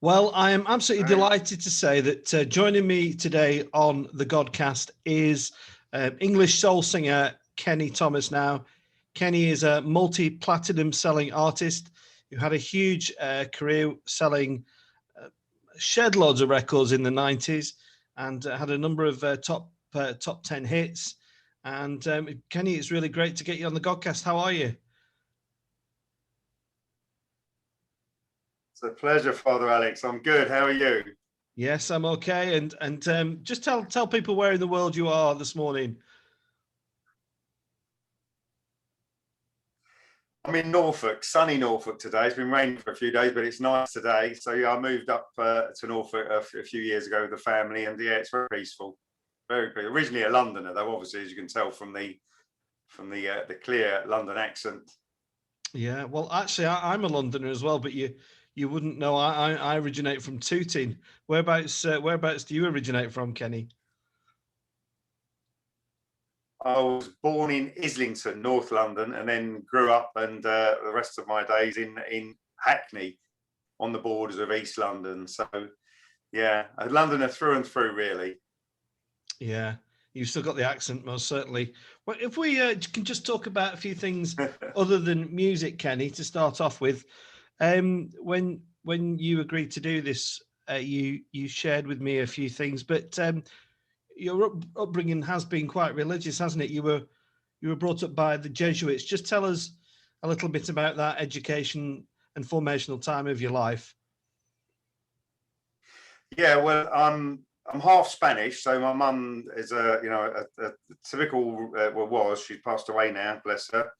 Well, I am absolutely Right. delighted to say that joining me today on the Godcast is English soul singer Kenny Thomas. Now, Kenny is a multi-platinum selling artist who had a huge career selling shed loads of records in the 90s and had a number of top 10 hits. And Kenny, it's really great to get you on the Godcast. How are you? It's a pleasure, Father Alex. I'm good. How are you? Yes, I'm okay. And just tell people where in the world you are this morning. I'm in Norfolk, sunny Norfolk today. It's been raining for a few days, but it's nice today. So yeah, I moved up to Norfolk a few years ago with the family, and yeah, it's very peaceful. Very peaceful. Originally a Londoner, though, obviously, as you can tell from the clear London accent. Yeah, well, actually, I'm a Londoner as well, but you wouldn't know. I originate from Tooting. Whereabouts do you originate from, Kenny? I was born in Islington, North London, and then grew up and the rest of my days in Hackney, on the borders of East London. So yeah, a Londoner through and through, really. Yeah, you've still got the accent, most certainly. Well, if we can just talk about a few things other than music, Kenny, to start off with. When you agreed to do this, you shared with me a few things, but your upbringing has been quite religious, hasn't it? You were brought up by the Jesuits. Just tell us a little bit about that education and formational time of your life. Yeah, well, I'm half Spanish, so my mum is a typical was she's passed away now, bless her.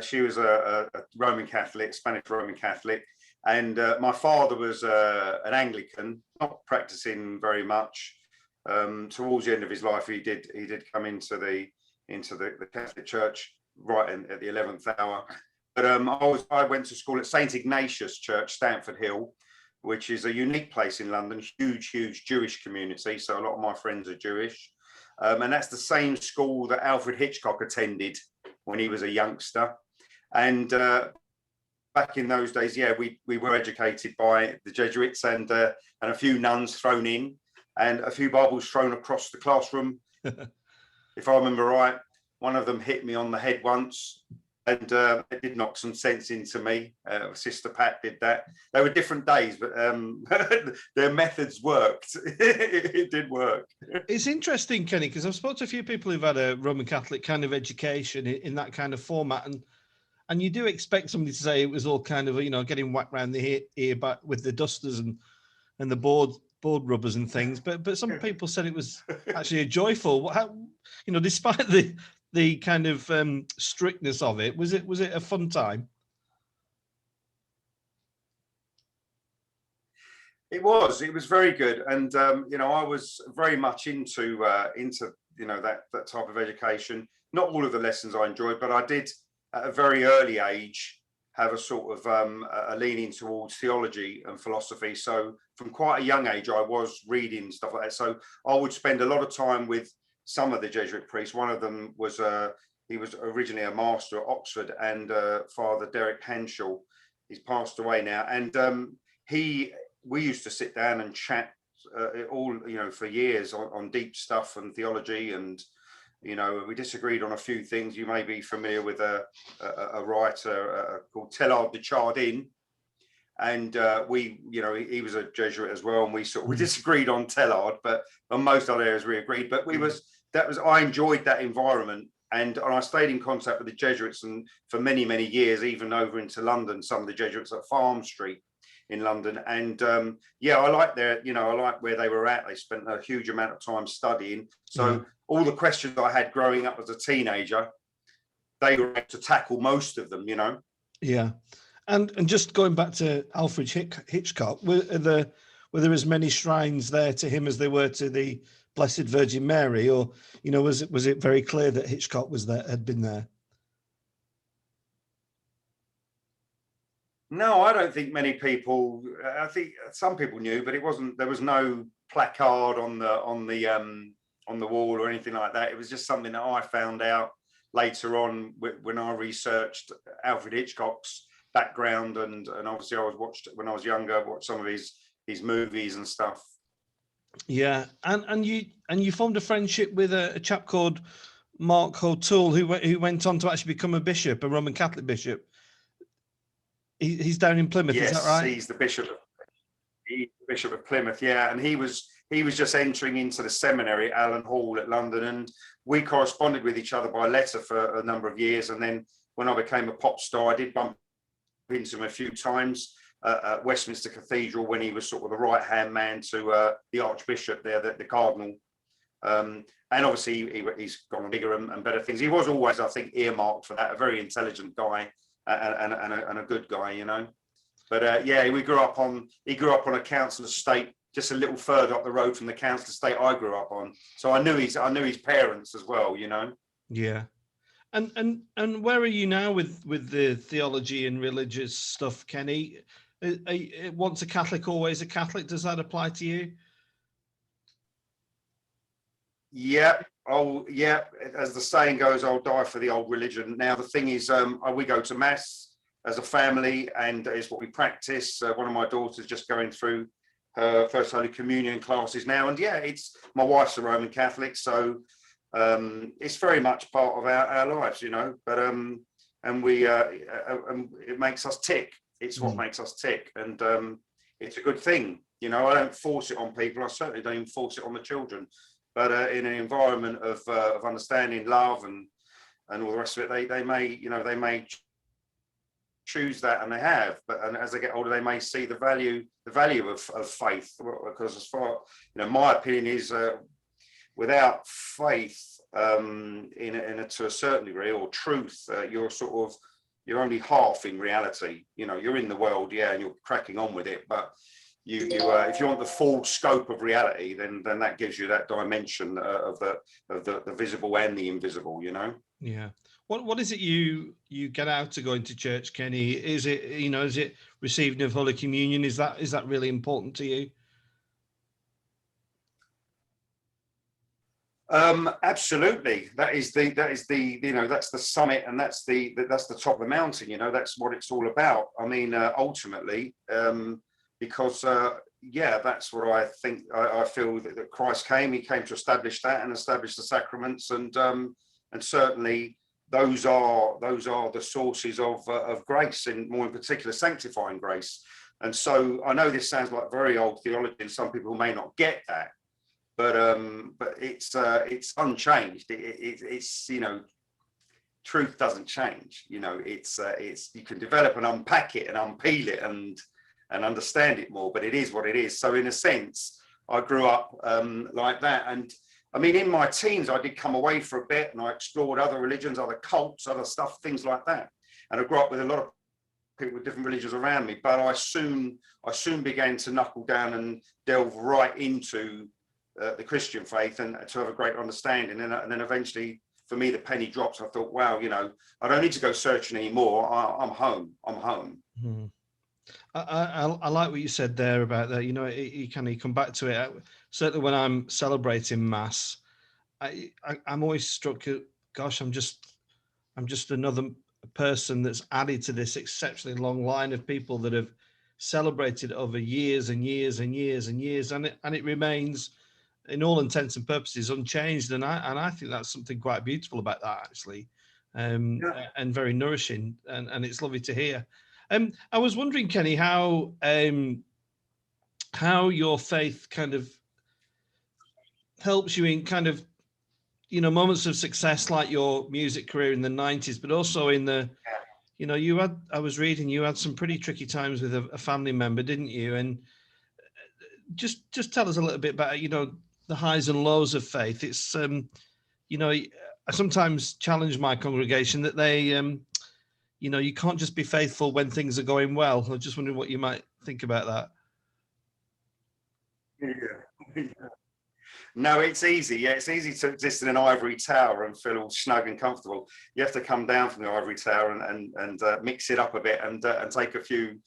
She was a Roman Catholic, Spanish Roman Catholic, and my father was an Anglican, not practicing very much. Towards the end of his life, he did come into the Catholic Church right at the 11th hour. But I went to school at St Ignatius Church, Stamford Hill, which is a unique place in London, huge Jewish community. So a lot of my friends are Jewish. And that's the same school that Alfred Hitchcock attended when he was a youngster. And back in those days, yeah, we were educated by the Jesuits and a few nuns thrown in and a few Bibles thrown across the classroom. If I remember right, one of them hit me on the head once. And it did knock some sense into me. Sister Pat did that. They were different days, but their methods worked. It did work. It's interesting, Kenny, because I've spoken to a few people who've had a Roman Catholic kind of education in that kind of format, and you do expect somebody to say it was all kind of getting whacked around the ear back with the dusters and the board rubbers and things, but some people said it was actually a joyful. Despite the kind of strictness of it, was it a fun time? It was very good, and I was very much into that type of education. Not all of the lessons I enjoyed, but I did at a very early age have a sort of a leaning towards theology and philosophy. So from quite a young age, I was reading stuff like that. So I would spend a lot of time with some of the Jesuit priests. One of them was he was originally a master at Oxford, and Father Derek Hanschel. He's passed away now, and we used to sit down and chat all for years on deep stuff and theology, and we disagreed on a few things. You may be familiar with a writer called Teilhard de Chardin, and he was a Jesuit as well, and we disagreed on Teilhard, but on most other areas we agreed. But I enjoyed that environment, and I stayed in contact with the Jesuits, and for many years, even over into London, some of the Jesuits at Farm Street in London. And I like I like where they were at. They spent a huge amount of time studying. So all the questions I had growing up as a teenager, they were able to tackle most of them, Yeah. And just going back to Alfred Hitchcock, were there as many shrines there to him as there were to the Blessed Virgin Mary, or was it very clear that Hitchcock had been there? No, I don't think many people. I think some people knew, but it wasn't. There was no placard on the wall or anything like that. It was just something that I found out later on when I researched Alfred Hitchcock's background, and obviously I was watched when I was younger. Watched some of his his movies and stuff. Yeah, and you formed a friendship with a chap called Mark O'Toole, who went on to actually become a bishop, a Roman Catholic bishop. He's down in Plymouth, is that Yes, right? he's the bishop. He's the Bishop of Plymouth, yeah, and he was just entering into the seminary at Allen Hall at London, and we corresponded with each other by letter for a number of years. And then when I became a pop star, I did bump into him a few times at Westminster Cathedral when he was sort of the right-hand man to the Archbishop there, the Cardinal. And obviously he's gone on bigger and better things. He was always, I think, earmarked for that, a very intelligent guy and a good guy, you know. But yeah, he grew up on a council estate just a little further up the road from the council estate I grew up on. So I knew his parents as well, you know. Yeah. And where are you now with the theology and religious stuff, Kenny? Once a Catholic, always a Catholic. Does that apply to you? Yeah. Oh, yeah. As the saying goes, I'll die for the old religion. Now, the thing is, we go to mass as a family, and it's what we practice. One of my daughters just going through her first Holy Communion classes now, and yeah, it's my wife's a Roman Catholic, so it's very much part of our lives, you know. But and it makes us tick. It's what makes us tick, and it's a good thing, you know. I don't force it on people. I certainly don't even force it on the children. But in an environment of understanding, love, and all the rest of it, they may choose that, and they have. And as they get older, they may see the value of faith, because as far, you know, my opinion is without faith to a certain degree, or truth, you're only half in reality. You know, you're in the world, yeah, and you're cracking on with it, but if you want the full scope of reality, then that gives you that dimension of the visible and the invisible, you know. Yeah. What is it you get out of going to church, Kenny? Is it receiving of Holy Communion? Is that really important to you? Absolutely. That's the summit, and that's the top of the mountain, you know. That's what it's all about. I mean, ultimately, because that's what I think. I feel that Christ came. He came to establish that and establish the sacraments, and certainly those are the sources of grace, and more in particular sanctifying grace. And so I know this sounds like very old theology, and some people may not get that, but it's unchanged. It's you know, truth doesn't change. You know, it's you can develop and unpack it and unpeel it and understand it more, but it is what it is. So in a sense, I grew up like that. And I mean, in my teens, I did come away for a bit, and I explored other religions, other cults, other stuff, things like that. And I grew up with a lot of people with different religions around me, but I soon began to knuckle down and delve right into the Christian faith, and to have a great understanding. And then eventually, for me, the penny drops. I thought, wow, you know, I don't need to go searching anymore. I'm home. Hmm. I like what you said there about that. You know, you come back to it. Certainly, when I'm celebrating Mass, I'm always struck at, gosh, I'm just another person that's added to this exceptionally long line of people that have celebrated over years and years and years and years, and it remains, in all intents and purposes, unchanged. And I think that's something quite beautiful about that, actually, and very nourishing, and it's lovely to hear. I was wondering, Kenny, how your faith kind of helps you in kind of, you know, moments of success like your music career in the 90s, but also in the, you know, I was reading, you had some pretty tricky times with a family member, didn't you? And just tell us a little bit about, you know, the highs and lows of faith. It's, you know, I sometimes challenge my congregation that they, you know, you can't just be faithful when things are going well. I'm just wondering what you might think about that. Yeah. No, it's easy. Yeah, it's easy to exist in an ivory tower and feel all snug and comfortable. You have to come down from the ivory tower and mix it up a bit, and take a few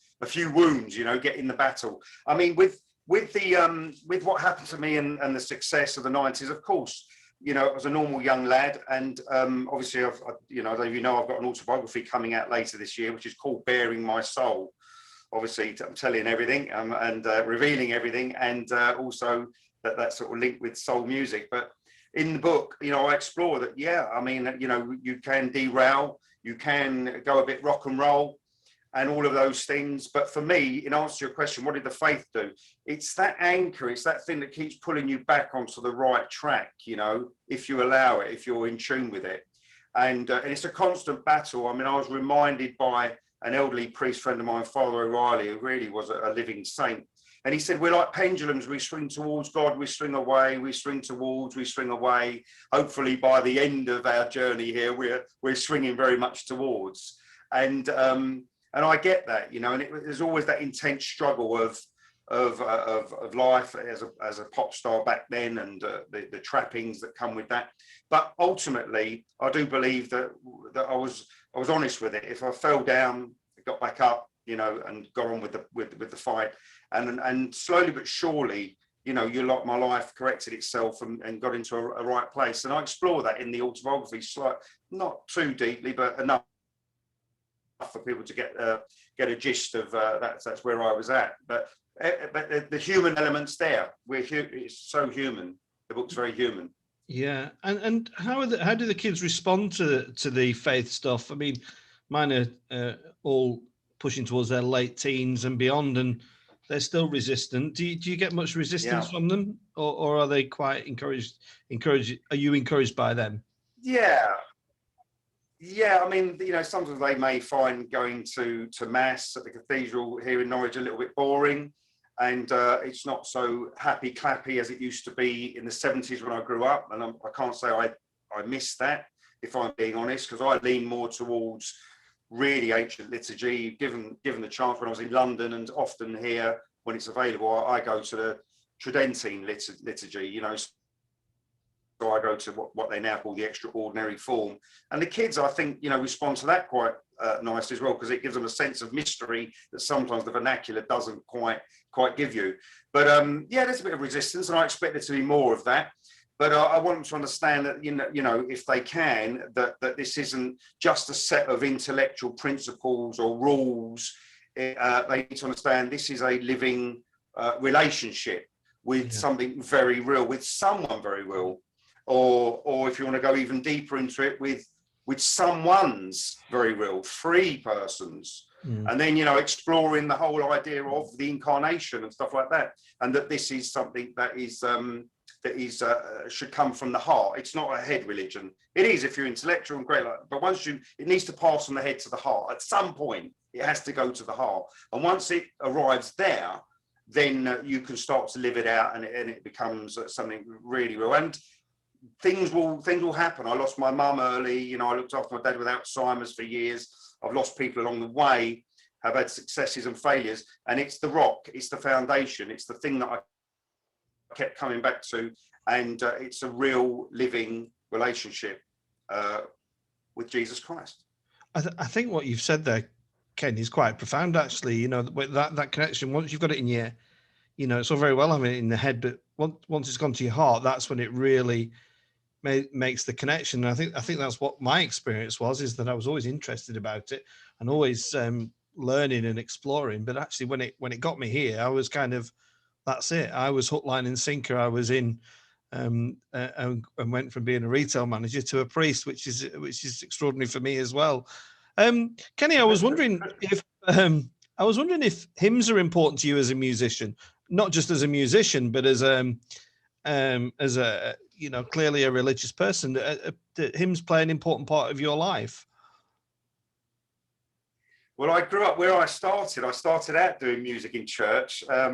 wounds. You know, get in the battle. I mean, with what happened to me and the success of the 90s, of course, you know, I was a normal young lad, and obviously, I don't know if you know, I've got an autobiography coming out later this year, which is called Bearing My Soul. obviously I'm telling everything and revealing everything, and also that sort of link with soul music. But in the book, I explore that. Yeah, I mean, you can derail, you can go a bit rock and roll, and all of those things. But for me, in answer to your question, what did the faith do? It's that anchor, it's that thing that keeps pulling you back onto the right track, if you allow it, if you're in tune with it. And it's a constant battle. I mean, I was reminded by an elderly priest friend of mine, Father O'Reilly, who really was a living saint. And he said, we're like pendulums. We swing towards God, we swing away, we swing towards, we swing away. Hopefully by the end of our journey here, we're swinging very much towards. And I get that, and there's always that intense struggle of life as a pop star back then, and the trappings that come with that. But ultimately, I do believe that I was honest with it. If I fell down, I got back up, and got on with the fight, and slowly but surely, my life corrected itself and got into a right place. And I explore that in the autobiography, not too deeply, but enough for people to get a gist of that's where I was at. But the human element's there. It's so human. The book's very human. Yeah, and how do the kids respond to the faith stuff? I mean, mine are all pushing towards their late teens and beyond, and they're still resistant. Do you get much resistance from them, or are they quite encouraged? Are you encouraged by them? Yeah, I mean, sometimes they may find going to mass at the cathedral here in Norwich a little bit boring, and it's not so happy clappy as it used to be in the 70s when I grew up. And I can't say I miss that, if I'm being honest, because I lean more towards really ancient liturgy. Given the chance, when I was in London and often here when it's available, I go to the Tridentine liturgy, So I go to what they now call the extraordinary form. And the kids, I think, respond to that quite nicely as well, because it gives them a sense of mystery that sometimes the vernacular doesn't quite give you. But there's a bit of resistance, and I expect there to be more of that. But I want them to understand that, if they can, that this isn't just a set of intellectual principles or rules. They need to understand this is a living relationship with something very real, with someone very real. Or if you want to go even deeper into it, with someone's very real, three persons. And then, exploring the whole idea of the incarnation and stuff like that. And that this is something that should come from the heart. It's not a head religion. It is if you're intellectual and great, but it needs to pass from the head to the heart. At some point, it has to go to the heart. And once it arrives there, then you can start to live it out, and it becomes something really real. And things will happen. I lost my mum early. I looked after my dad with Alzheimer's for years. I've lost people along the way, have had successes and failures, and it's the rock, it's the foundation, it's the thing that I kept coming back to, and it's a real living relationship with Jesus Christ. I think what you've said there, Ken, is quite profound, actually. That connection, once you've got it in your, it's all very well having it in the head, but once it's gone to your heart, that's when it really makes the connection. And I think that's what my experience was, is that I was always interested about it and always learning and exploring. But actually, when it got me here, I was kind of, that's it. I was hook, line, and sinker. I was in, and went from being a retail manager to a priest, which is extraordinary for me as well. Kenny, I was wondering if hymns are important to you as a musician, not just as a musician, but as a clearly a religious person. Do hymns play an important part of your life? Well, I grew up where I started. I started out doing music in church. I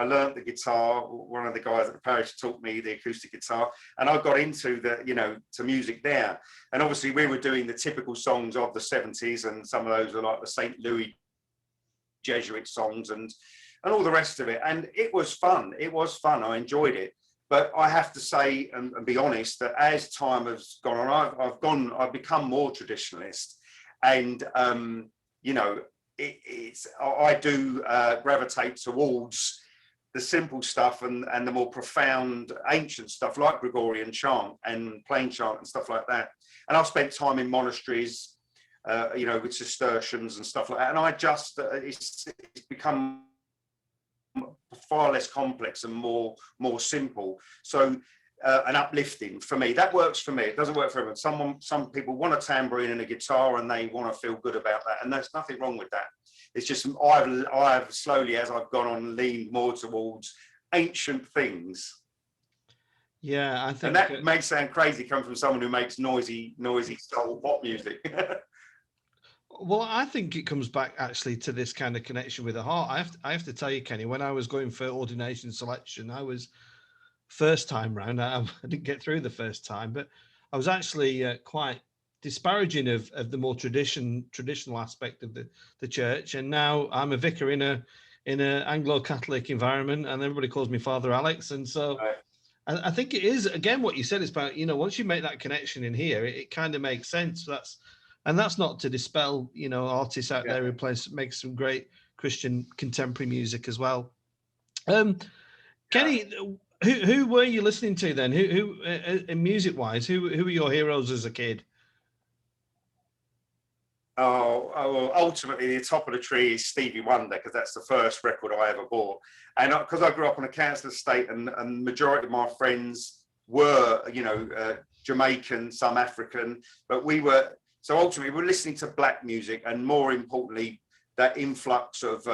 learned the guitar. One of the guys at the parish taught me the acoustic guitar, and I got into to music there. And obviously, we were doing the typical songs of the 70s, and some of those are like the St. Louis Jesuit songs and all the rest of it. And it was fun. It was fun. I enjoyed it. But I have to say and be honest that as time has gone on, I've become more traditionalist, and I do gravitate towards the simple stuff and the more profound ancient stuff like Gregorian chant and plain chant and stuff like that. And I've spent time in monasteries you know, with Cistercians and stuff like that. And I just, it's become far less complex and more simple. So and uplifting for me, that works for me. It doesn't work for everyone. Some people want a tambourine and a guitar and they want to feel good about that, and there's nothing wrong with that. It's just I've slowly, as I've gone on, leaned more towards ancient things. Yeah, I think, and that may sound crazy coming from someone who makes noisy soul pop music. Well, I think it comes back actually to this kind of connection with the heart. I have to tell you, Kenny, when I was going for ordination selection, I was first time round. I didn't get through the first time, but I was actually quite disparaging of the more traditional aspect of the church. And now I'm a vicar in a Anglo-Catholic environment, and everybody calls me Father Alex. And so right. I think it is, again, what you said is about, you know, once you make that connection in here, it kind of makes sense. That's not to dispel, you know, artists out there who make some great Christian contemporary music as well. Kenny, who were you listening to then? Who music wise, who were your heroes as a kid? Well, ultimately the top of the tree is Stevie Wonder, because that's the first record I ever bought. And because I grew up on a council estate, and majority of my friends were, you know, Jamaican, some African, but so ultimately we're listening to black music, and more importantly, that influx of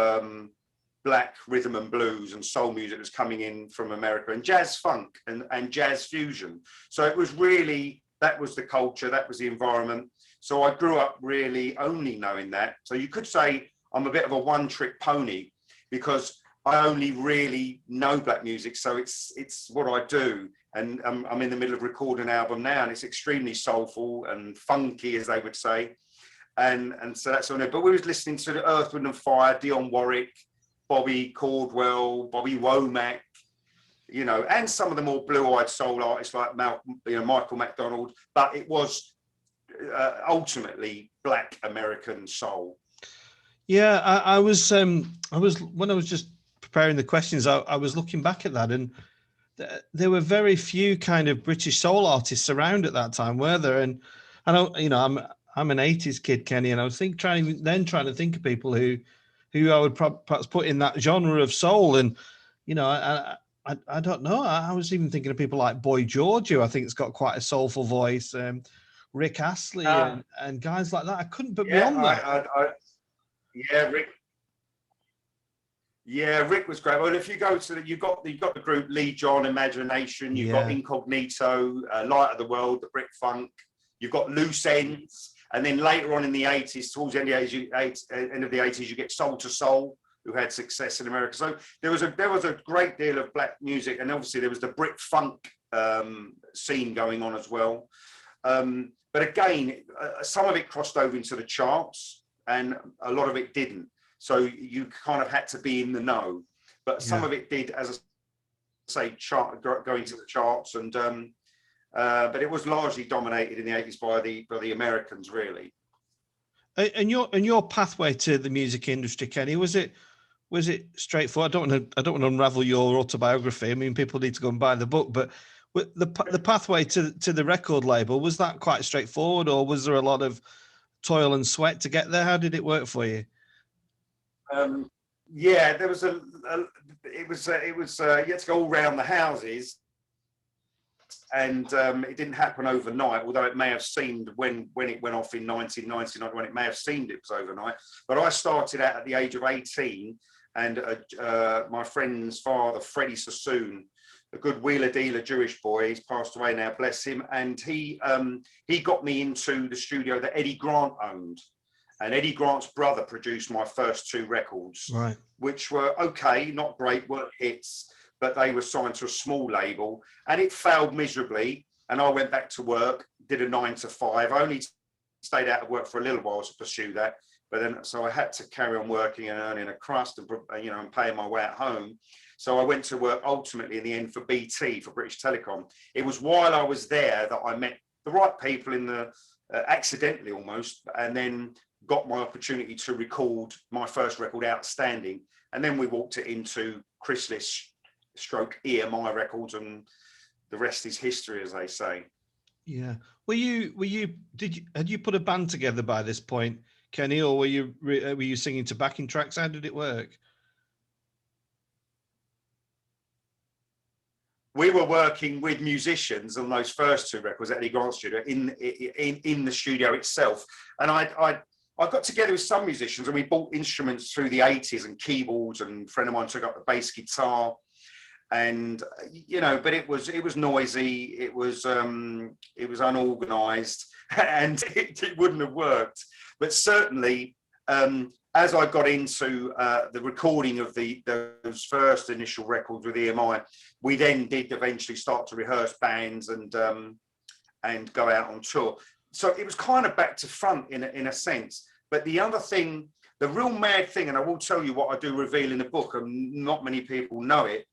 black rhythm and blues and soul music was coming in from America, and jazz funk and jazz fusion. So it was really, that was the culture, that was the environment. So I grew up really only knowing that. So you could say I'm a bit of a one-trick pony, because I only really know black music. So it's what I do. And I'm in the middle of recording an album now, and it's extremely soulful and funky, as they would say. And so that's on it. But we was listening to the Earth, Wind and Fire, Dionne Warwick, Bobby Caldwell, Bobby Womack, you know, and some of the more blue-eyed soul artists like Michael McDonald. But it was ultimately black American soul. Yeah, I was when I was just preparing the questions, I was looking back at that, and there were very few kind of British soul artists around at that time, were there? And I don't, you know, I'm an 80s kid, Kenny, and I was trying to think of people who I would perhaps put in that genre of soul. And you know, I don't know. I was even thinking of people like Boy George, who I think has got quite a soulful voice. Rick Astley and guys like that. I couldn't put beyond that. Rick. Yeah, Rick was great. Well, if you go to you've got the group Lee John, Imagination. You've got Incognito, Light of the World, the Brick Funk. You've got Loose Ends, and then later on in the 80s, towards the end of the 80s, you get Soul to Soul, who had success in America. So there was a great deal of black music, and obviously there was the Brick Funk scene going on as well. But again, some of it crossed over into the charts, and a lot of it didn't. So you kind of had to be in the know. But some of it did, as I say, go into the charts, and but it was largely dominated in the 80s by the Americans, really. And your pathway to the music industry, Kenny, was it straightforward? I don't want to unravel your autobiography. I mean, people need to go and buy the book, but the pathway to the record label, was that quite straightforward, or was there a lot of toil and sweat to get there? How did it work for you? Yeah, there was it was you had to go all around the houses, and it didn't happen overnight, although it may have seemed when it went off in 1999, when it may have seemed it was overnight. But I started out at the age of 18, and my friend's father, Freddie Sassoon, a good wheeler dealer Jewish boy, he's passed away now, bless him, and he got me into the studio that Eddie Grant owned. And Eddie Grant's brother produced my first two records, right, which were okay, not great, weren't hits, but they were signed to a small label, and it failed miserably. And I went back to work, did a 9 to 5. I only stayed out of work for a little while to pursue that, but then so I had to carry on working and earning a crust, and and paying my way at home. So I went to work ultimately in the end for BT, for British Telecom. It was while I was there that I met the right people in the accidentally almost, and then got my opportunity to record my first record, Outstanding, and then we walked it into Chrysalis / EMI Records, and the rest is history, as they say. Yeah. Had you put a band together by this point, Kenny, or were you singing to backing tracks? How did it work? We were working with musicians on those first two records at Eddie Grant's studio in the studio itself, and I got together with some musicians and we bought instruments through the 80s and keyboards, and a friend of mine took up the bass guitar, and but it was noisy, it was unorganized, and it wouldn't have worked. But certainly as I got into the recording of those first initial records with EMI, we then did eventually start to rehearse bands and go out on tour. So it was kind of back to front in a sense. But the other thing, the real mad thing, and I will tell you what I do reveal in the book, and not many people know it,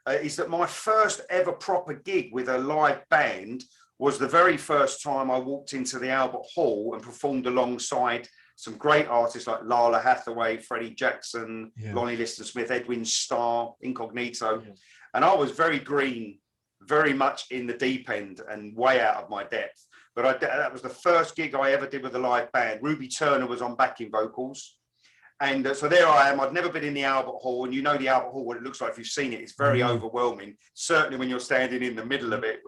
is that my first ever proper gig with a live band was the very first time I walked into the Albert Hall and performed alongside some great artists like Lala Hathaway, Freddie Jackson, Lonnie Liston Smith, Edwin Starr, Incognito. Yeah. And I was very green, very much in the deep end and way out of my depth. But that was the first gig I ever did with a live band. Ruby Turner was on backing vocals. And so there I am. I'd never been in the Albert Hall. And you know the Albert Hall, what it looks like if you've seen it. It's very overwhelming, certainly when you're standing in the middle of it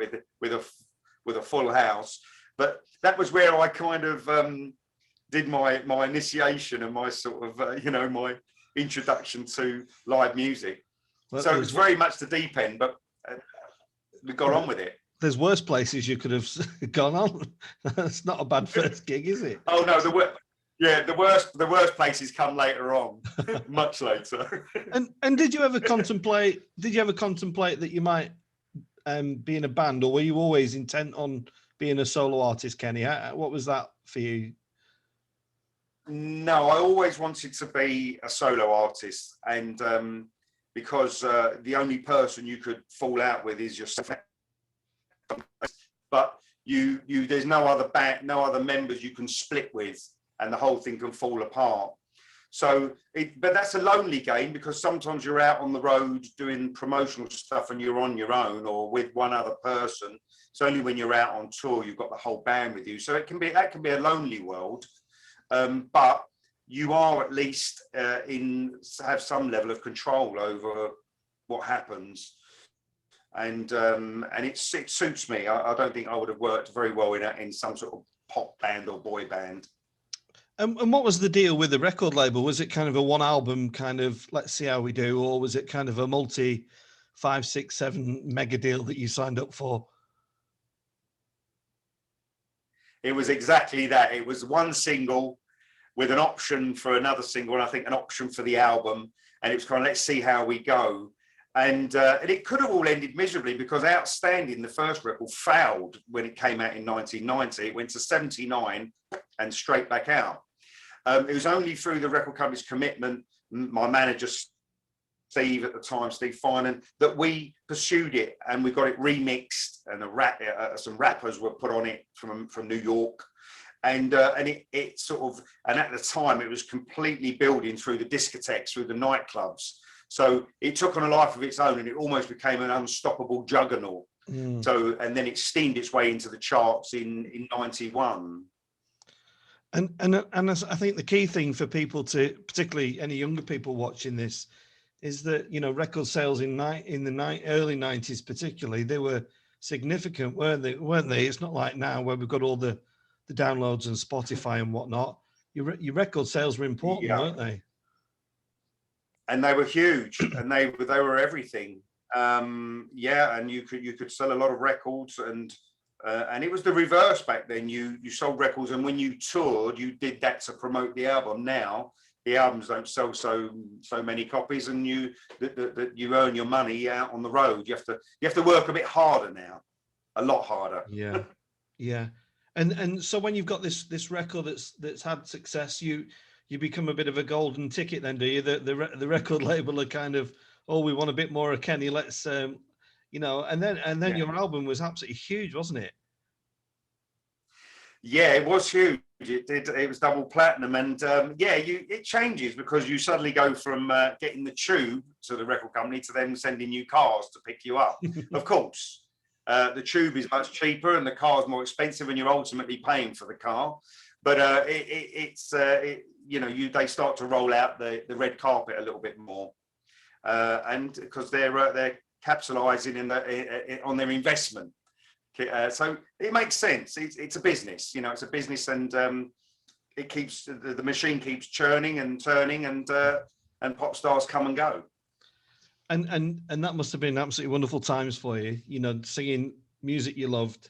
with a full house. But that was where I kind of did my initiation and my sort of, my introduction to live music. Well, so it was very much the deep end, but we got on with it. There's worse places you could have gone on. That's not a bad first gig, is it? Oh no, the worst places come later on, much later. And did you ever contemplate that you might be in a band, or were you always intent on being a solo artist, Kenny? What was that for you? No, I always wanted to be a solo artist, and because the only person you could fall out with is yourself. But there's no other band, no other members you can split with, and the whole thing can fall apart. So, but that's a lonely game, because sometimes you're out on the road doing promotional stuff and you're on your own or with one other person. It's only when you're out on tour you've got the whole band with you. So that can be a lonely world. But you are at least have some level of control over what happens, and it suits me. I don't think I would have worked very well in some sort of pop band or boy band. And what was the deal with the record label? Was it kind of a one album kind of let's see how we do, or was it kind of a multi 5, 6, 7 mega deal that you signed up for? It was exactly that. It was one single with an option for another single, and I think an option for the album. And it was kind of, let's see how we go. And it could have all ended miserably, because Outstanding, the first record, failed when it came out in 1990. It went to 79 and straight back out. It was only through the record company's commitment, my manager, Steve at the time, Steve Finan, that we pursued it, and we got it remixed, and some rappers were put on it from New York. And it sort of, and at the time it was completely building through the discotheques, through the nightclubs. So it took on a life of its own, and it almost became an unstoppable juggernaut. So, and then it steamed its way into the charts in 91. And I think the key thing for people to, particularly any younger people watching this, is that, record sales in the early 90s particularly, they were significant, weren't they? It's not like now where we've got all the downloads and Spotify and whatnot. Your record sales were important, weren't they? And they were huge, and they were everything. And you could sell a lot of records, and it was the reverse back then. You sold records, and when you toured, you did that to promote the album. Now the albums don't sell so many copies, and you earn your money out on the road. You have to work a bit harder now, a lot harder. Yeah. And so when you've got this record that's had success, you become a bit of a golden ticket then, do you? The record label are kind of, oh, we want a bit more of Kenny, let's and then your album was absolutely huge, wasn't it? Yeah, it was huge. It was double platinum, and it changes, because you suddenly go from getting the tube to the record company to them sending you cars to pick you up. Of course, The tube is much cheaper and the car is more expensive, and you're ultimately paying for the car. But they start to roll out the red carpet a little bit more, and because they're capitalising on their investment. So it makes sense. It's a business, it's a business, and it keeps the machine keeps churning and turning, and pop stars come and go. And that must have been absolutely wonderful times for you, singing music you loved,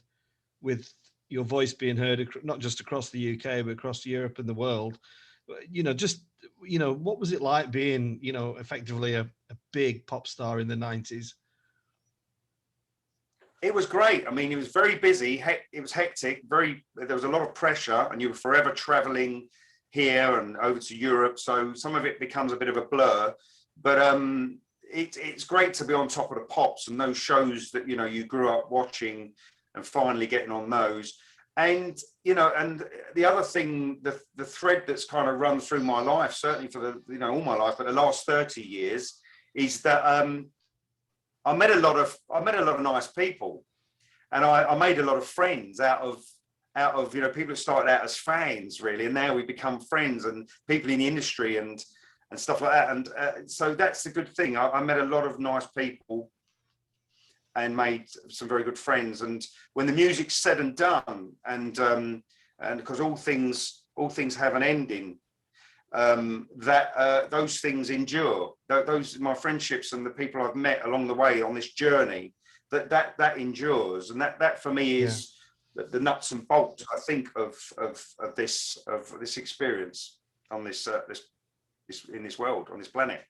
with your voice being heard not just across the UK but across Europe and the world. What was it like being, effectively a big pop star in the 90s? It was great. I mean, it was very busy. It was hectic. There was a lot of pressure, and you were forever traveling here and over to Europe. So some of it becomes a bit of a blur. But it's great to be on top of the pops and those shows that you grew up watching, and finally getting on those. And and the other thing, the thread that's kind of run through my life, certainly for all my life, but the last 30 years, is that I met a lot of nice people, and I made a lot of friends out of people who started out as fans, really, and now we become friends and people in the industry and stuff like that. And so that's the good thing. I met a lot of nice people and made some very good friends. And when the music's said and done, and because all things have an ending, those things endure. Those my friendships and the people I've met along the way on this journey, that endures, and that for me is the nuts and bolts, I think, of this experience on this in this world, on this planet.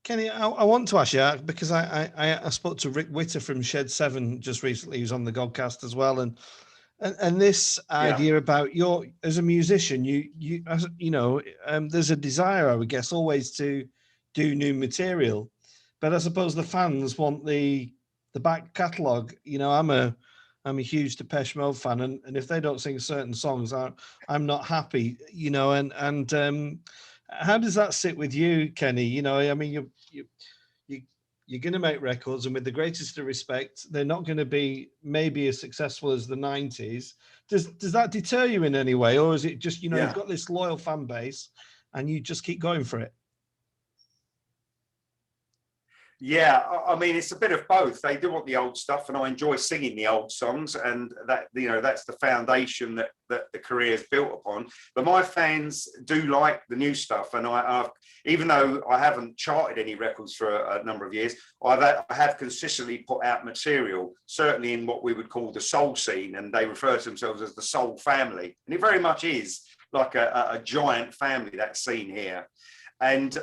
Kenny, I want to ask you, because I spoke to Rick Witter from Shed 7 just recently, who's on the Godcast as well, and this idea about as a musician, there's a desire, I would guess, always to do new material, but I suppose the fans want the back catalogue. I'm a huge Depeche Mode fan, and if they don't sing certain songs, I'm not happy. And how does that sit with you, Kenny? I mean, you're going to make records, and with the greatest of respect, they're not going to be maybe as successful as the 90s. Does that deter you in any way, or is it just you've got this loyal fan base and you just keep going for it? Yeah, I mean, it's a bit of both. They do want the old stuff, and I enjoy singing the old songs, and that that's the foundation that the career is built upon. But my fans do like the new stuff, and I've, even though I haven't charted any records for a number of years, I have consistently put out material, certainly in what we would call the soul scene, and they refer to themselves as the soul family, and it very much is like a giant family, that scene here. And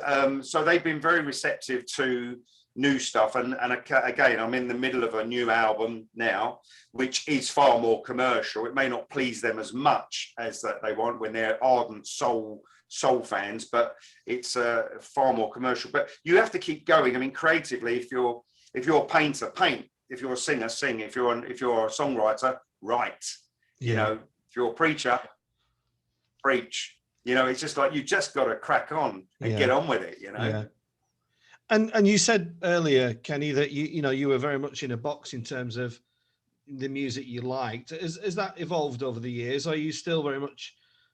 so they've been very receptive to new stuff, and again, I'm in the middle of a new album now, which is far more commercial. It may not please them as much as that they want when they're ardent soul fans, but it's far more commercial. But you have to keep going. I mean, creatively, if you're a painter, paint. If you're a singer, sing. If you're a songwriter, write. If you're a preacher, preach. It's just like you just got to crack on and get on with it. Yeah. And you said earlier, Kenny, that you were very much in a box in terms of the music you liked. Has that evolved over the years? Are you still very much,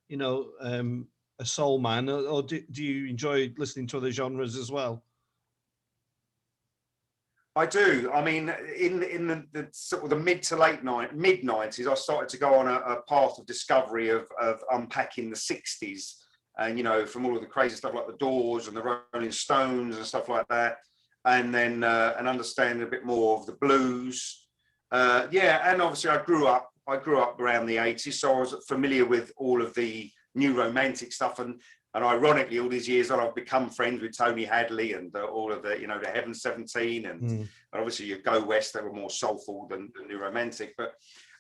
a soul man, or do you enjoy listening to other genres as well? I do. I mean, in the sort of the mid 90s, I started to go on a path of discovery of unpacking the 60s. And, from all of the crazy stuff like the Doors and the Rolling Stones and stuff like that. And then and understand a bit more of the blues. And obviously I grew up around the 80s, so I was familiar with all of the new romantic stuff. And ironically, all these years on, I've become friends with Tony Hadley and all of the, the Heaven 17 and obviously your Go West, they were more soulful than new romantic. But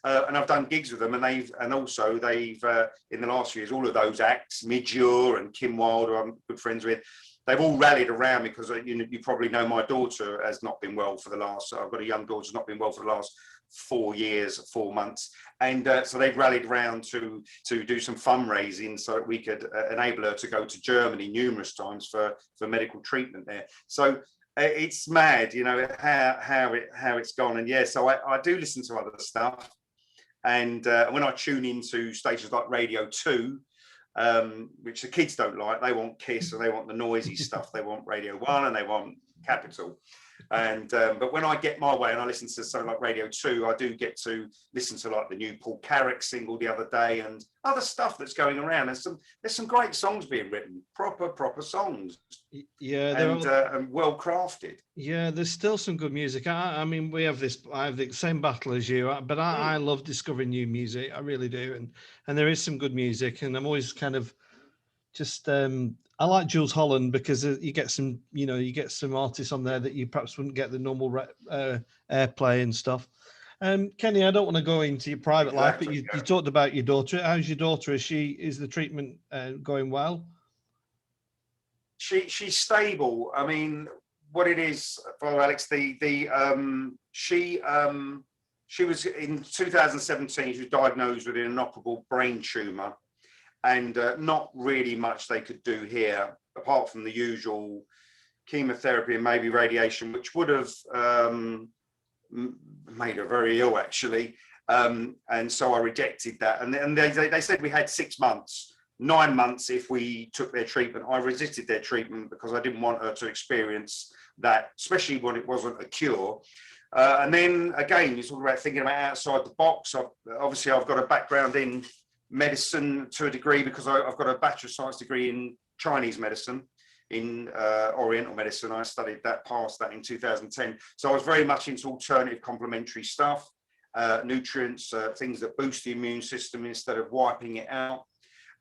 and I've done gigs with them, and they've in the last few years, all of those acts, Midge and Kim Wilde, who I'm good friends with, they've all rallied around me because you probably know my daughter has not been well for the last. I've got a young daughter who's not been well for the last 4 months, and so they've rallied around to do some fundraising so that we could enable her to go to Germany numerous times for medical treatment there. So it's mad, you know, how it's gone. And yeah, so I do listen to other stuff, and when I tune into stations like Radio 2, which the kids don't like, they want Kiss and they want the noisy stuff. They want Radio 1 and they want Capital. And but when I get my way and I listen to something like Radio 2, I do get to listen to like the new Paul Carrick single the other day and other stuff that's going around. There's some great songs being written, proper songs. Yeah, and well crafted. Yeah, there's still some good music. I mean, I have the same battle as you, but I love discovering new music. I really do, and there is some good music, and I'm always kind of just I like Jules Holland because you get some artists on there that you perhaps wouldn't get the normal airplay and stuff. Kenny, I don't want to go into your private life, but you talked about your daughter. How's your daughter? Is the treatment going well? She's stable. I mean, what it is for Alex, she was in 2017. She was diagnosed with an inoperable brain tumor. And not really much they could do here, apart from the usual chemotherapy and maybe radiation, which would have made her very ill, actually. And so I rejected that. And they said we had 6 months, 9 months if we took their treatment. I resisted their treatment because I didn't want her to experience that, especially when it wasn't a cure. And then again, you talk about thinking about outside the box. Obviously, I've got a background in medicine to a degree because I've got a Bachelor of Science degree in Chinese medicine, in Oriental medicine. I studied that, passed that in 2010. So I was very much into alternative complementary stuff, nutrients, things that boost the immune system instead of wiping it out.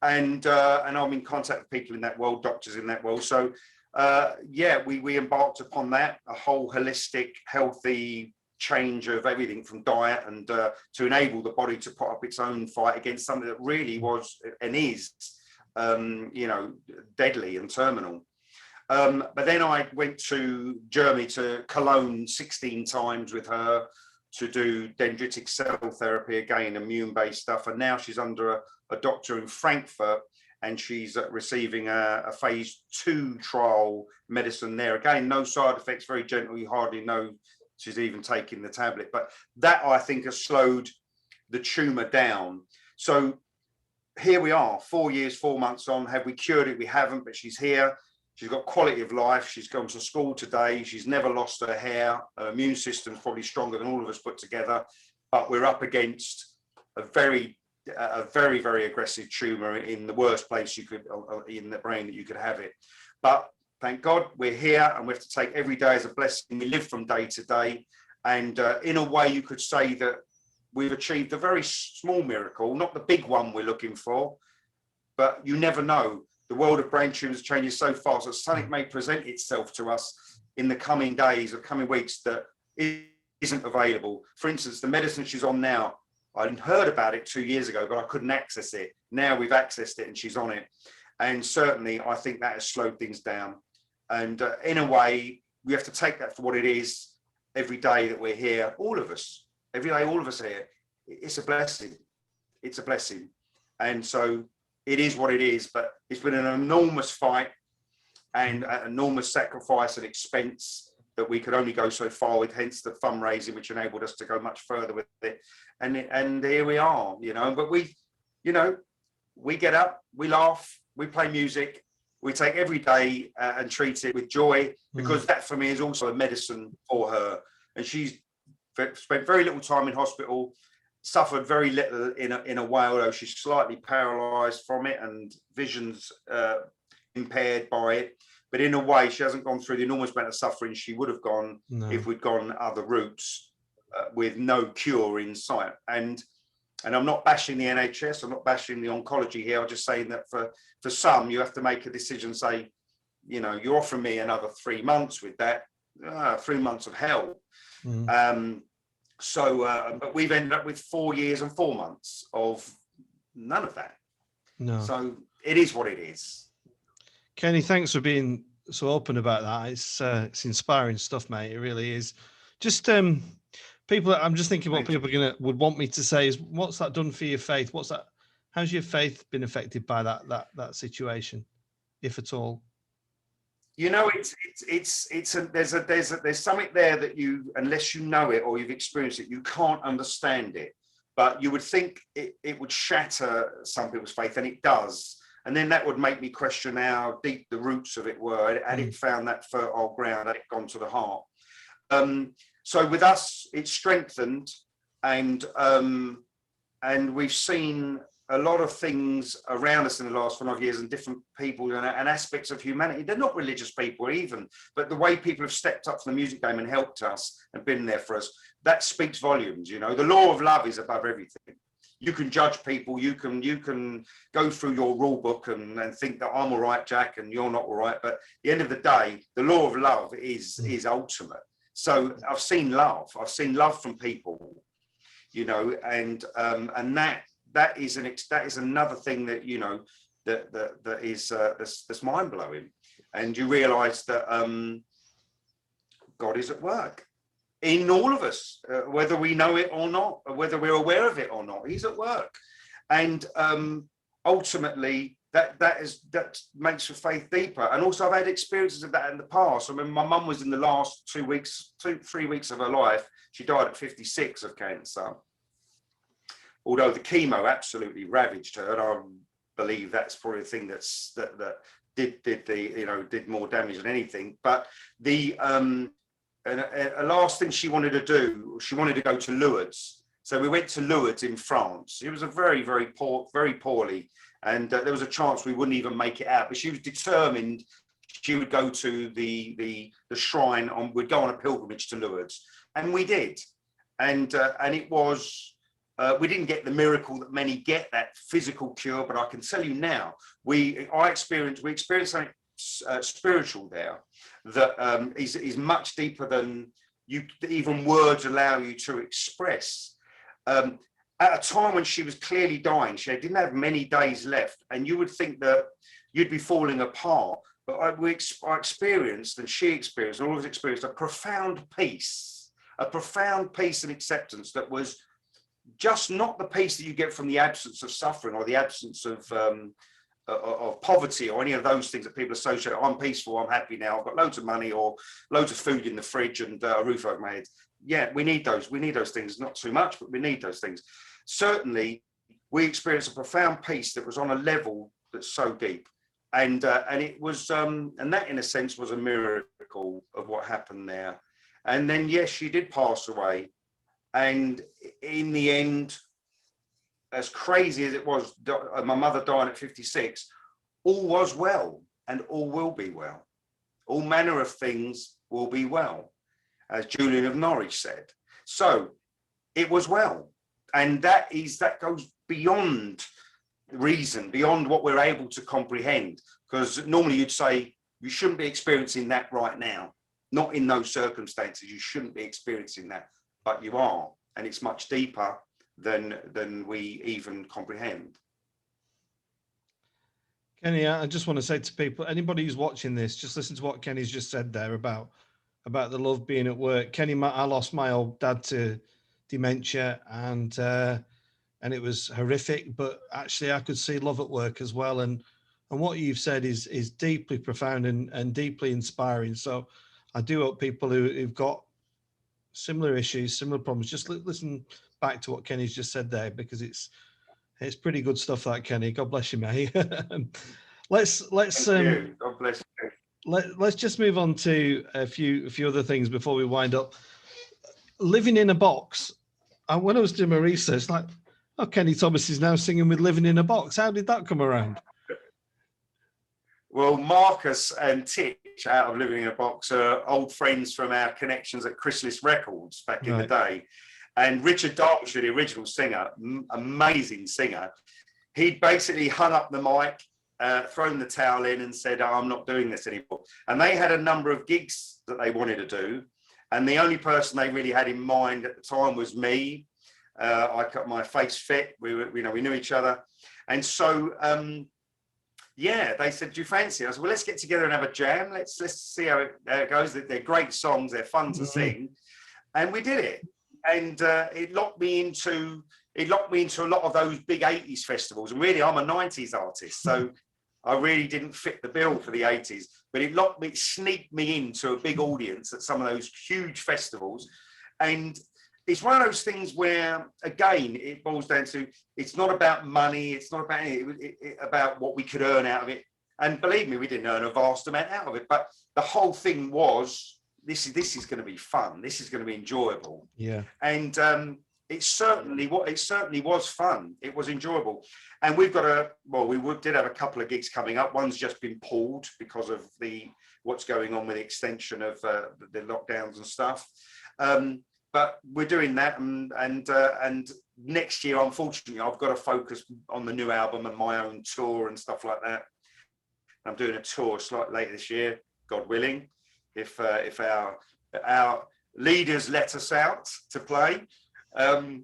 And I'm in contact with people in that world, doctors in that world. So we embarked upon that, a whole holistic, healthy change of everything from diet and to enable the body to put up its own fight against something that really was and is deadly and terminal. But then I went to Germany, to Cologne 16 times with her to do dendritic cell therapy, again immune-based stuff, and now she's under a doctor in Frankfurt and she's receiving a phase 2 trial medicine there. Again, no side effects, very gentle, you hardly know she's even taking the tablet, but that I think has slowed the tumor down. So here we are, 4 years, 4 months on. Have we cured it? We haven't, but she's here. She's got quality of life. She's gone to school today. She's never lost her hair. Her immune system's probably stronger than all of us put together, but we're up against a very, very aggressive tumor in the worst place you could, in the brain that you could have it. But thank God we're here, and we have to take every day as a blessing. We live from day to day. And in a way, you could say that we've achieved a very small miracle, not the big one we're looking for, but you never know. The world of brain tumors changes so fast that something may present itself to us in the coming days or coming weeks that isn't available. For instance, the medicine she's on now, I heard about it 2 years ago, but I couldn't access it. Now we've accessed it and she's on it. And certainly, I think that has slowed things down. And in a way, we have to take that for what it is every day that we're here. All of us, every day, all of us here. It's a blessing. It's a blessing. And so it is what it is. But it's been an enormous fight and an enormous sacrifice and expense that we could only go so far with, hence the fundraising, which enabled us to go much further with it. And here we are, but we get up, we laugh, we play music, we take every day and treat it with joy, because that for me is also a medicine for her. And she's spent very little time in hospital, suffered very little in a way, although she's slightly paralysed from it and vision's impaired by it. But in a way, she hasn't gone through the enormous amount of suffering she would have gone if we'd gone other routes with no cure in sight. And I'm not bashing the NHS, I'm not bashing the oncology here. I'm just saying that for some, you have to make a decision, say, you're offering me another 3 months with that, 3 months of hell. But we've ended up with 4 years and 4 months of none of that. No. So it is what it is. Kenny, thanks for being so open about that. It's inspiring stuff, mate. It really is. Just people. I'm just thinking what people would want me to say is, what's that done for your faith? How's your faith been affected by that situation, if at all? You know, there's something there that you, unless you know it or you've experienced it, you can't understand it. But you would think it would shatter some people's faith, and it does. And then that would make me question how deep the roots of it were. Had it found that fertile ground, had it gone to the heart? So with us, it's strengthened, and we've seen a lot of things around us in the last 5 years, and different people and aspects of humanity. They're not religious people even, but the way people have stepped up from the music game and helped us and been there for us, that speaks volumes. You know, the law of love is above everything. You can judge people, you can go through your rule book and think that I'm all right, Jack, and you're not all right. But at the end of the day, the law of love is ultimate. So I've seen love from people, you know, and that is another thing that, you know, that is that's mind blowing. And you realise that God is at work in all of us, whether we know it or not, or whether we're aware of it or not. He's at work, and ultimately that makes your faith deeper. And also, I've had experiences of that in the past. I mean, my mum was in the last 3 weeks of her life. She died at 56 of cancer. Although the chemo absolutely ravaged her, and I believe that's probably the thing that did more damage than anything. But the a last thing she wanted to do, she wanted to go to Lourdes. So we went to Lourdes in France. It was a very, very poorly, and there was a chance we wouldn't even make it out. But she was determined she would go to the shrine. We'd go on a pilgrimage to Lourdes, and we did. And it was. We didn't get the miracle that many get, that physical cure, but I can tell you now, we experienced something spiritual there that is much deeper than even words allow you to express. At a time when she was clearly dying, she didn't have many days left, and you would think that you'd be falling apart. But I experienced, and she experienced, and all of us experienced a profound peace and acceptance that was just not the peace that you get from the absence of suffering or the absence of poverty or any of those things that people associate. I'm peaceful, I'm happy now, I've got loads of money or loads of food in the fridge and a roof over my head. Yeah, we need those things, not too much, but we need those things. Certainly, we experienced a profound peace that was on a level that's so deep. And it was, and that in a sense was a miracle of what happened there. And then, yes, she did pass away. And in the end, as crazy as it was, my mother dying at 56, all was well and all will be well. All manner of things will be well, as Julian of Norwich said. So it was well. And that goes beyond reason, beyond what we're able to comprehend. Because normally you'd say, you shouldn't be experiencing that right now. Not in those circumstances, you shouldn't be experiencing that. But you are, and it's much deeper than we even comprehend. Kenny, I just want to say to people, anybody who's watching this, just listen to what Kenny's just said there about the love being at work. Kenny, I lost my old dad to dementia, and it was horrific. But actually, I could see love at work as well. And what you've said is deeply profound and deeply inspiring. So I do hope people who've got similar issues, similar problems, just listen back to what Kenny's just said there, because it's pretty good stuff, that, Kenny. God bless you, mate. let's God bless you. Let's just move on to a few other things before we wind up. Living in a Box. And when I was doing my research, like, oh, Kenny Thomas is now singing with Living in a Box. How did that come around? Well, Marcus and Titch out of Living in a Box are old friends from our connections at Chrysalis Records back in the day. And Richard Derbyshire, the original singer, amazing singer, he'd basically hung up the mic, thrown the towel in and said, oh, I'm not doing this anymore. And they had a number of gigs that they wanted to do. And the only person they really had in mind at the time was me. I cut my face fit. We knew each other. And so, they said, do you fancy it? I said, well, let's get together and have a jam. Let's see how it goes. They're great songs. They're fun to sing. And we did it. And it locked me into a lot of those big 80s festivals. And really, I'm a 90s artist. So I really didn't fit the bill for the 80s, but it sneaked me into a big audience at some of those huge festivals. And it's one of those things where, again, it boils down to, it's not about money, it's not about about what we could earn out of it. And believe me, we didn't earn a vast amount out of it, but the whole thing was, this is going to be fun, this is going to be enjoyable. Yeah. And it certainly was fun. It was enjoyable. And we've got did have a couple of gigs coming up. One's just been pulled because of what's going on with the extension of the lockdowns and stuff. But we're doing that, and next year, unfortunately, I've got to focus on the new album and my own tour and stuff like that. I'm doing a tour slightly later this year, God willing, if our leaders let us out to play. But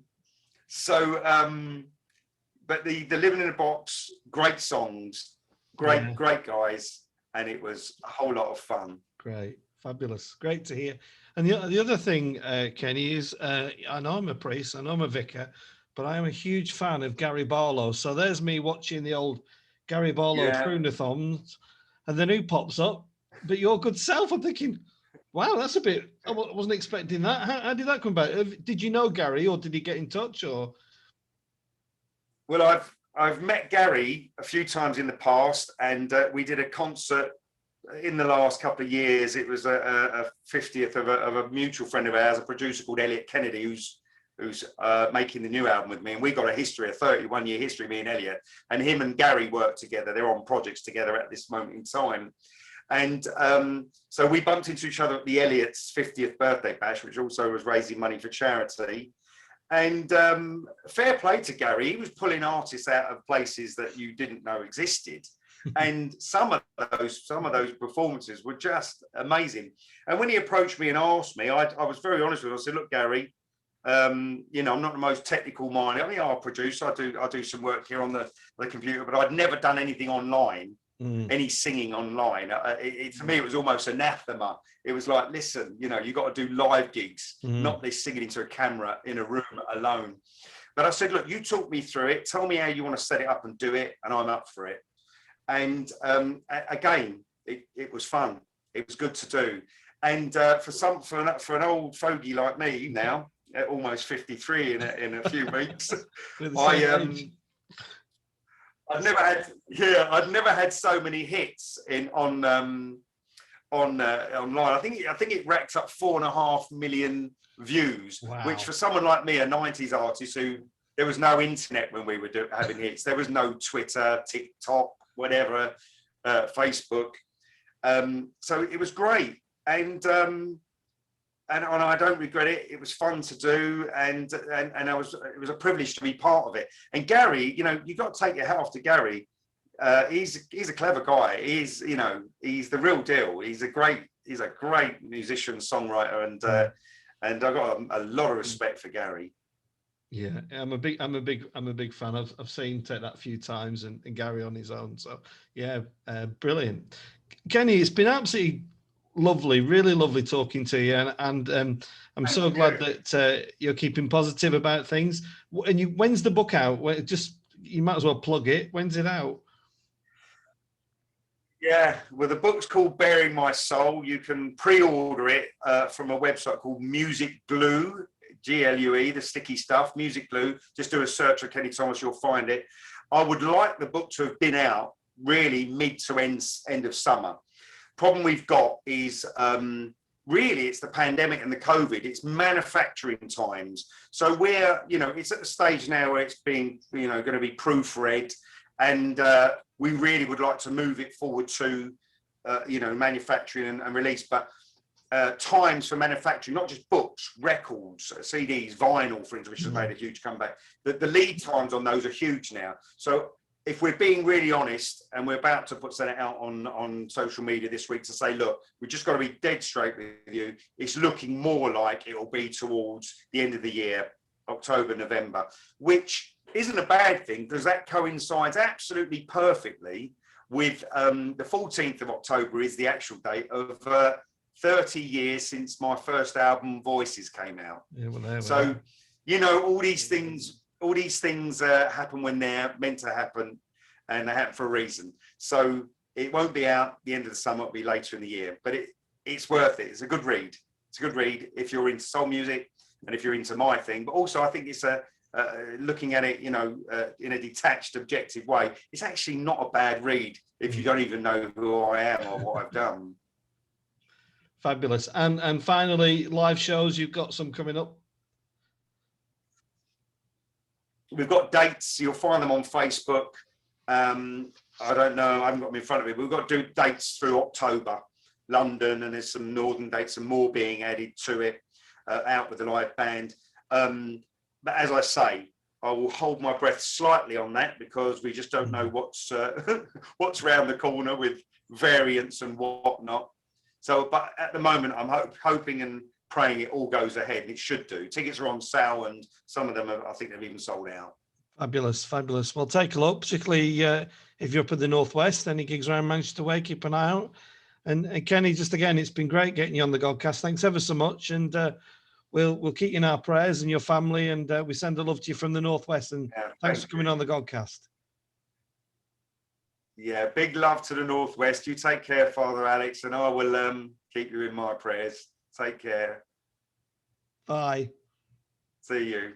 the Living in a Box, great songs, great guys, and it was a whole lot of fun. Great, fabulous, great to hear. And the other thing, Kenny, is I know I'm a priest, I know I'm a vicar, but I am a huge fan of Gary Barlow. So there's me watching the old Gary Barlow croonathons, and then who pops up? But your good self. I'm thinking, wow, that's a bit. I wasn't expecting that. How did that come about? Did you know Gary, or did he get in touch? Or well, I've met Gary a few times in the past, and we did a concert in the last couple of years. It was a 50th of a mutual friend of ours, a producer called Elliot Kennedy, who's making the new album with me, and we got a 31-year history, me and Elliot, and him and Gary work together. They're on projects together at this moment in time. And so we bumped into each other at the Elliot's 50th birthday bash, which also was raising money for charity. And fair play to Gary, he was pulling artists out of places that you didn't know existed. And some of those performances were just amazing. And when he approached me and asked me, I was very honest with him. I said, look, Gary, I'm not the most technical mind. I mean, I'm a producer. I do some work here on the computer, but I'd never done anything online. Any singing online. To me, it was almost anathema. It was like, listen, you got to do live gigs, not this singing into a camera in a room alone. But I said, look, you talk me through it. Tell me how you want to set it up and do it, and I'm up for it. And again, it was fun. It was good to do. And for an old fogey like me now, at almost 53 in a few weeks, I've never had so many hits online. I think it racked up 4.5 million views, wow. Which for someone like me, a 90s artist who there was no internet when we were having hits, there was no Twitter, TikTok, whatever, Facebook. So it was great, and I don't regret it. It was fun to do, and it was a privilege to be part of it. And Gary, you got to take your hat off to Gary. He's a clever guy. He's the real deal. He's a great musician, songwriter, and I've got a lot of respect for Gary. Yeah, I'm a big fan. I've seen take that a few times, and Gary on his own. So yeah, brilliant. Kenny, it's been absolutely lovely, really lovely talking to you, and I'm so glad that you're keeping positive about things. And when's the book out? You might as well plug it. When's it out? Yeah, well, the book's called Bearing My Soul. You can pre-order it from a website called Music Glue, GLUE, the sticky stuff, Music Glue. Just do a search for Kenny Thomas, you'll find it. I would like the book to have been out really mid to end of summer. Problem we've got is really it's the pandemic and the COVID. It's manufacturing times. So it's at the stage now where it's being, going to be proofread, and we really would like to move it forward to, manufacturing and release. But times for manufacturing, not just books, records, CDs, vinyl, for instance, which has made a huge comeback. The lead times on those are huge now. So if we're being really honest, and we're about to put something out on social media this week to say, look, we've just got to be dead straight with you. It's looking more like it'll be towards the end of the year, October, November, which isn't a bad thing, because that coincides absolutely perfectly with the 14th of October is the actual date of 30 years since my first album, Voices, came out. Yeah, well, so, all these things happen when they're meant to happen. and they happen for a reason. So it won't be out the end of the summer, it'll be later in the year, but it's worth it. It's a good read. It's a good read if you're into soul music and if you're into my thing, but also I think it's looking at it, in a detached, objective way. It's actually not a bad read if you don't even know who I am or what I've done. Fabulous. And finally, live shows, you've got some coming up? We've got dates. You'll find them on Facebook. I don't know. I haven't got them in front of me. We've got to do dates through October, London, and there's some northern dates and more being added to it, out with the live band. But as I say, I will hold my breath slightly on that because we just don't know what's around the corner with variants and whatnot. So, but at the moment, I'm hoping and praying it all goes ahead, and it should do. Tickets are on sale, and some of them I think they've even sold out. Fabulous, fabulous. Well, take a look, particularly if you're up in the Northwest, any gigs around Manchester way, keep an eye out. And Kenny, just again, it's been great getting you on the Godcast. Thanks ever so much. And we'll keep you in our prayers and your family. And we send a love to you from the Northwest. And thanks for coming on the Godcast. Yeah, big love to the Northwest. You take care, Father Alex, and I will keep you in my prayers. Take care. Bye. See you.